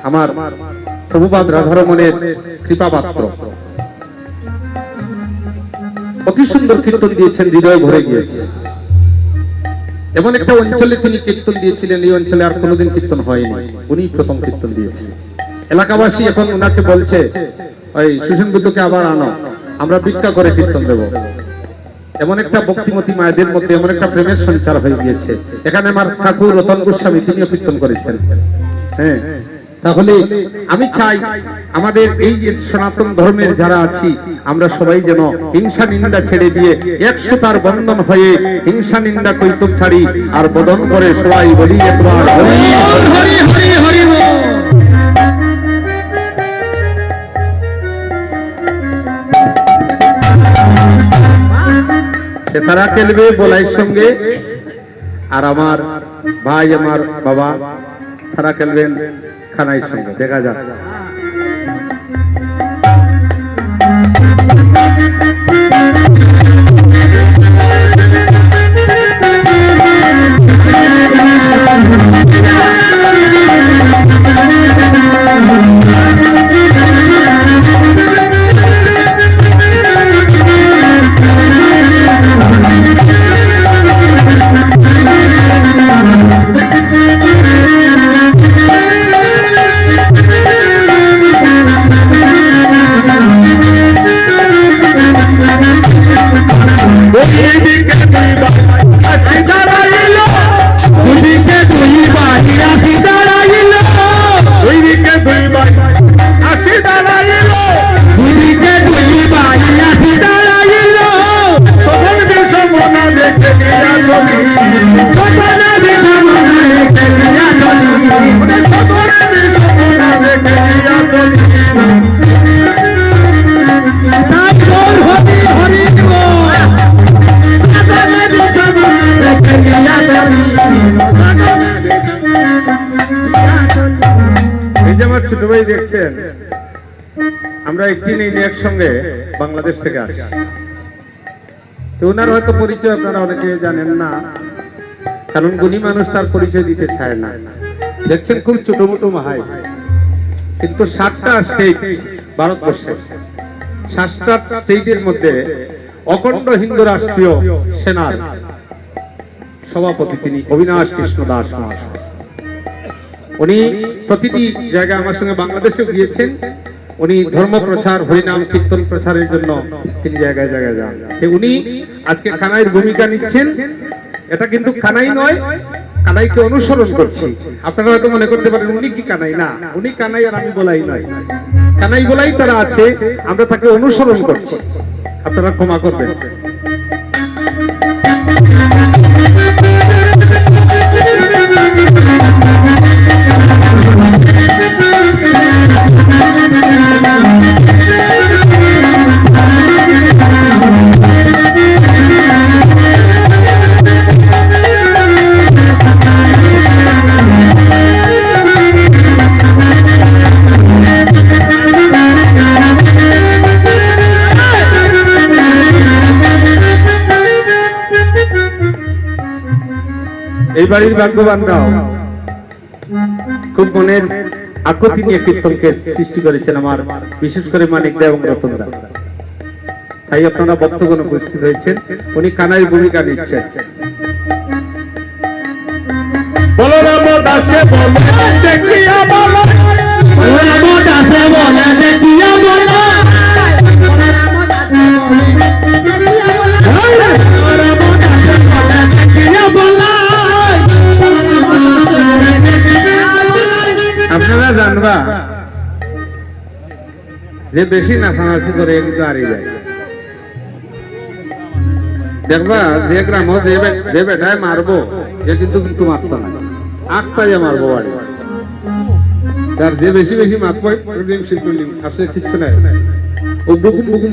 আমার প্রভুপাদ রাধারমণের কৃপাপাত্র, অতি সুন্দর কীর্তন দিয়েছেন, হৃদয় ভরে গিয়েছে। এমন একটা অঞ্চলে তিনি কীর্তন দিয়েছিলেন, এই অঞ্চলে আর কোনোদিন কীর্তন হয়নি, উনি প্রথম কীর্তন দিয়েছেন। এলাকাবাসী এখন উনাকে বলছে, ওই সুসেন বুদ্ধকে আবার আনো, আমরা ভিক্ষা করে কীর্তন দেব। এমন একটা ভক্তিমতী মায়েদের মধ্যে এমন একটা প্রেমের সঞ্চার হয়ে গিয়েছে। এখানে আমার কাকু রতন গোস্বামী তিনিও কীর্তন করেছেন। হ্যাঁ, তাহলে আমি চাই আমাদের এই যে সনাতন ধর্মের যারা আছি, আমরা সবাই যেন হিংসা নিন্দা ছেড়ে দিয়ে একসাথে বন্ধন হয়ে হিংসা নিন্দা কৈতুক ছাড়ি আর বদন করে সবাই বলি একবার হরি হরি হরি হরি। তারা খেলবে বলাইয়ের সঙ্গে, আর আমার ভাই আমার বাবা তারা খেলবেন খানাইয়ের সঙ্গে। দেখা যাক। ছোট ভাই দেখছেন, আমরা একটি নেই একসঙ্গে বাংলাদেশ থেকে আসি। তো ওনার হয়তো পরিচয় আপনারা অনেকে জানেন না, কারণ গুণী মানুষ তার পরিচয় দিতে চায় না। দেখছেন খুব ছোট মোটো মাহাই, কিন্তু 7টা স্টেট ভারতবর্ষে, 7টা স্টেটের মধ্যে অখণ্ড হিন্দু রাষ্ট্রীয় সেনার সভাপতি তিনি অবিনাশ কৃষ্ণ দাস মহাশয়। উনি প্রতিটি জায়গায় আমার সঙ্গে বাংলাদেশেও গিয়েছেন। উনি ধর্ম প্রচার, হরিনাম কীর্তন প্রচারের জন্য তিনি জায়গায় জায়গায় যান। উনি আজকে কানাইয়ের ভূমিকা নিচ্ছেন। এটা কিন্তু কানাই নয়, কানাইকে অনুসরণ করছি। আপনারা হয়তো মনে করতে পারেন উনি কি কানাই, না, উনি কানাই আর আমি বলাই নয়, কানাই বলাই তারা আছে, আমরা তাকে অনুসরণ করছি। আপনারা ক্ষমা করবেন। এই বাড়ির ভাগ্যবানরাও খুব মনের আকুতি নিয়ে কীর্তনকে সৃষ্টি করেছেন, আমার বিশেষ করে মানিক দা এবং রতন দা। তাই আপনারা ভক্তগণ উপস্থিত হয়েছেন। উনি কানাইয়ের ভূমিকা নিচ্ছেন। বলরাম দাসে বলে দেখিয়া বলো, বলরাম দাসে বলে দেখিয়া বলো, আপনারা জানবা যে বেশি নাচানাচি করে কিন্তু হারিয়ে যায়। দেখবা যে গ্রাম যে বেটায় মারবো এ কিন্তু কিন্তু মারতো না, আটটায় মারবো বাড়ি। তার যে বেশি বেশি মারবো আসলে কিচ্ছু নাই, ও বুকুম বুকুম